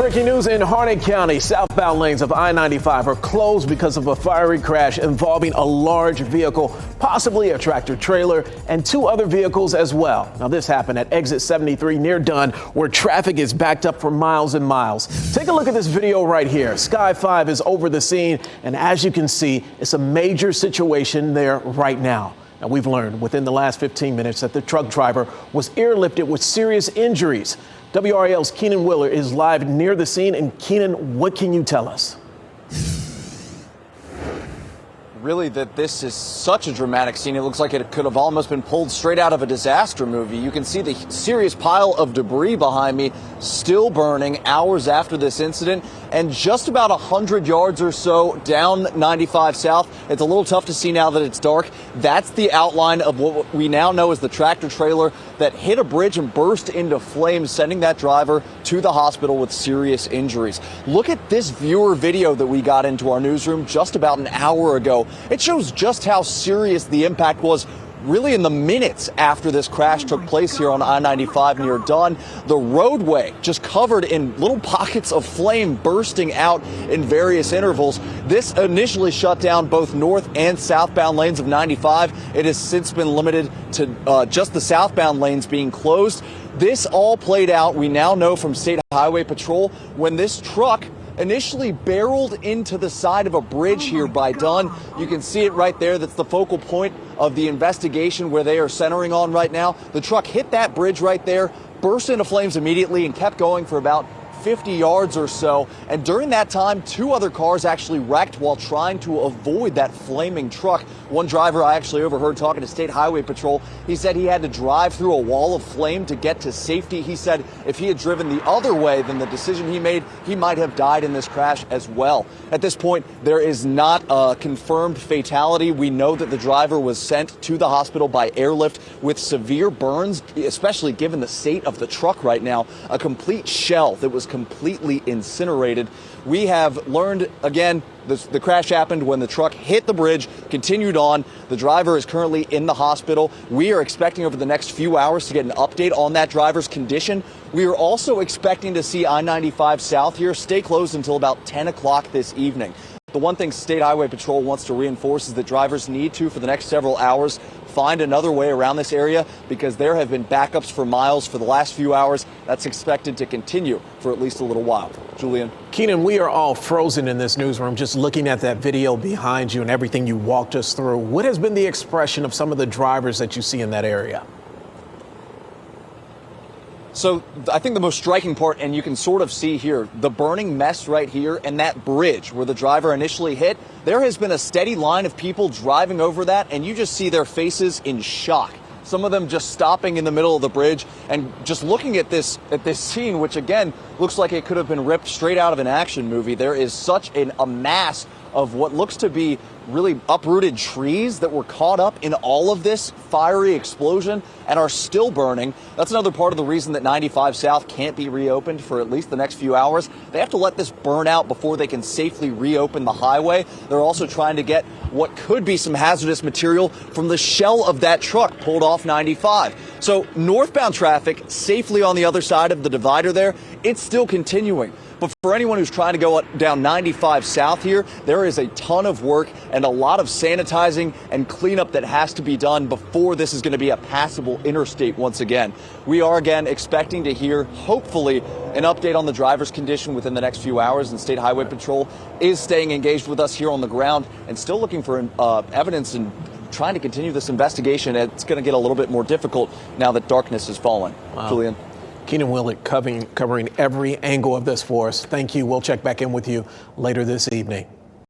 Breaking news in Harnett County. Southbound lanes of I-95 are closed because of a fiery crash involving a large vehicle, possibly a tractor trailer, and two other vehicles as well. Now, this happened at exit 73 near Dunn, where traffic is backed up for miles and miles. Take a look at this video right here. Sky 5 is over the scene, and as you can see, it's a major situation there right now. Now, we've learned within the last 15 minutes that the truck driver was airlifted with serious injuries. WRAL's Keenan Willer is live near the scene. And Keenan, what can you tell us? Really, that this is such a dramatic scene. It looks like it could have almost been pulled straight out of a disaster movie. You can see the serious pile of debris behind me still burning hours after this incident, and just about 100 yards or so down 95 South. It's a little tough to see now that it's dark. That's the outline of what we now know is the tractor trailer that hit a bridge and burst into flames, sending that driver to the hospital with serious injuries. Look at this viewer video that we got into our newsroom just about an hour ago. It shows just how serious the impact was really in the minutes after this crash took place here on I-95 near Dunn. The roadway just covered in little pockets of flame bursting out in various intervals. This initially shut down both north and southbound lanes of 95. It has since been limited to just the southbound lanes being closed. This all played out, we now know from State Highway Patrol, when this truck initially barreled into the side of a bridge here by Dunn. You can see it right there. That's the focal point of the investigation where they are centering on right now. The truck hit that bridge right there, burst into flames immediately, and kept going for about 50 yards or so. And during that time, two other cars actually wrecked while trying to avoid that flaming truck. One driver I actually overheard talking to State Highway Patrol. He said he had to drive through a wall of flame to get to safety. He said if he had driven the other way than the decision he made, he might have died in this crash as well. At this point, there is not a confirmed fatality. We know that the driver was sent to the hospital by airlift with severe burns, especially given the state of the truck right now. A complete shell that was completely incinerated. We have learned, again, the crash happened when the truck hit the bridge, continued on. The driver is currently in the hospital. We are expecting over the next few hours to get an update on that driver's condition. We are also expecting to see I-95 South here stay closed until about 10 o'clock this evening. The one thing State Highway Patrol wants to reinforce is that drivers need to, for the next several hours, find another way around this area because there have been backups for miles for the last few hours. That's expected to continue for at least a little while. Julian. Keenan, we are all frozen in this newsroom just looking at that video behind you and everything you walked us through. What has been the expression of some of the drivers that you see in that area? So I think the most striking part, and you can sort of see here, the burning mess right here and that bridge where the driver initially hit, there has been a steady line of people driving over that, and you just see their faces in shock. Some of them just stopping in the middle of the bridge and just looking at this scene, which again looks like it could have been ripped straight out of an action movie. There is such a mass of what looks to be really uprooted trees that were caught up in all of this fiery explosion and are still burning. That's another part of the reason that 95 South can't be reopened for at least the next few hours. They have to let this burn out before they can safely reopen the highway. They're also trying to get what could be some hazardous material from the shell of that truck pulled off 95. So northbound traffic safely on the other side of the divider there, it's still continuing. But for anyone who's trying to go down 95 South here, there is a ton of work and a lot of sanitizing and cleanup that has to be done before this is going to be a passable interstate once again. We are again expecting to hear, hopefully, an update on the driver's condition within the next few hours, and State Highway Patrol is staying engaged with us here on the ground and still looking for evidence and trying to continue this investigation. It's going to get a little bit more difficult now that darkness has fallen. Wow. Julian. Keenan Willer covering every angle of this for us. Thank you. We'll check back in with you later this evening.